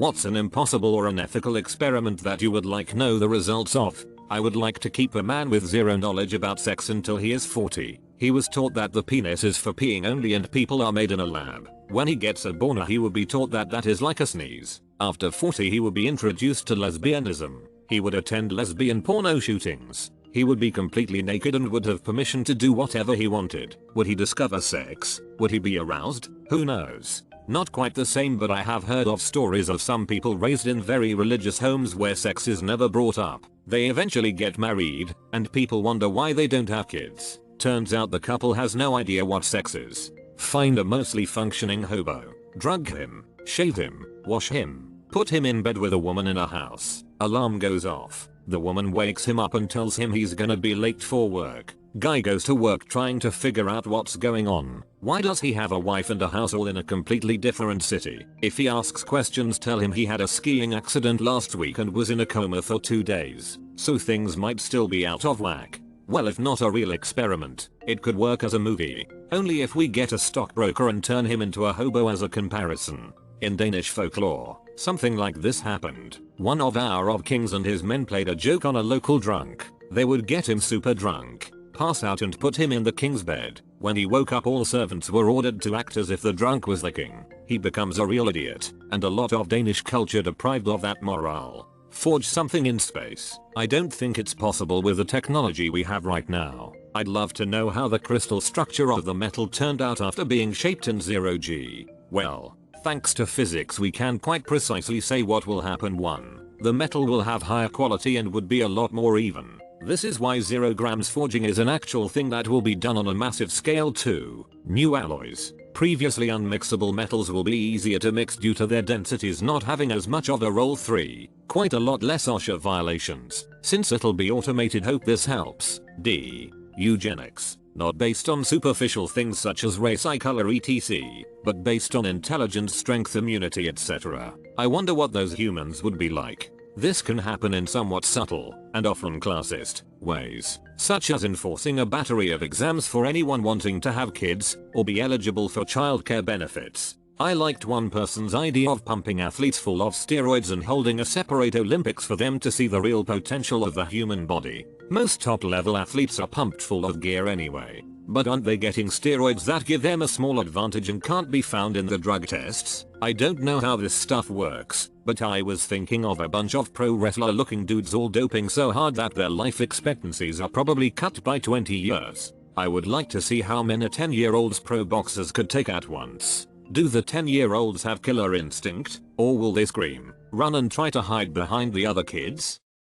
What's an impossible or unethical experiment that you would like know the results of? I would like to keep a man with zero knowledge about sex until he is 40. He was taught that the penis is for peeing only and people are made in a lab. When he gets a boner he will be taught that that is like a sneeze. After 40 he will be introduced to lesbianism. He would attend lesbian porno shootings. He would be completely naked and would have permission to do whatever he wanted. Would he discover sex? Would he be aroused? Who knows? Not quite the same, but I have heard of stories of some people raised in very religious homes where sex is never brought up. They eventually get married, and people wonder why they don't have kids. Turns out the couple has no idea what sex is. Find a mostly functioning hobo. Drug him, shave him, wash him, put him in bed with a woman in a house. Alarm goes off. The woman wakes him up and tells him he's gonna be late for work. Guy goes to work trying to figure out what's going on. Why does he have a wife and a house all in a completely different city? If he asks questions, tell him he had a skiing accident last week and was in a coma for 2 days. So things might still be out of whack. Well, if not a real experiment, it could work as a movie. Only if we get a stockbroker and turn him into a hobo as a comparison. In Danish folklore, something like this happened. One of our kings and his men played a joke on a local drunk. They would get him super drunk, pass out and put him in the king's bed. When he woke up all servants were ordered to act as if the drunk was the king. He becomes a real idiot, and a lot of Danish culture deprived of that morale. Forge something in space. I don't think it's possible with the technology we have right now. I'd love to know how the crystal structure of the metal turned out after being shaped in 0G. Well, thanks to physics we can quite precisely say what will happen. 1. The metal will have higher quality and would be a lot more even. This is why 0 grams forging is an actual thing that will be done on a massive scale. 2. New alloys. Previously unmixable metals will be easier to mix due to their densities not having as much of a role. 3. Quite a lot less OSHA violations, since it'll be automated. Hope this helps. D. Eugenics. Not based on superficial things such as race, eye color, etc., but based on intelligence, strength, immunity, etc. I wonder what those humans would be like. This can happen in somewhat subtle, and often classist, ways, such as enforcing a battery of exams for anyone wanting to have kids, or be eligible for childcare benefits. I liked one person's idea of pumping athletes full of steroids and holding a separate Olympics for them to see the real potential of the human body. Most top-level athletes are pumped full of gear anyway, but aren't they getting steroids that give them a small advantage and can't be found in the drug tests? I don't know how this stuff works, but I was thinking of a bunch of pro wrestler looking dudes all doping so hard that their life expectancies are probably cut by 20 years. I would like to see how many 10-year-olds pro boxers could take at once. Do the 10-year-olds have killer instinct, or will they scream, run and try to hide behind the other kids?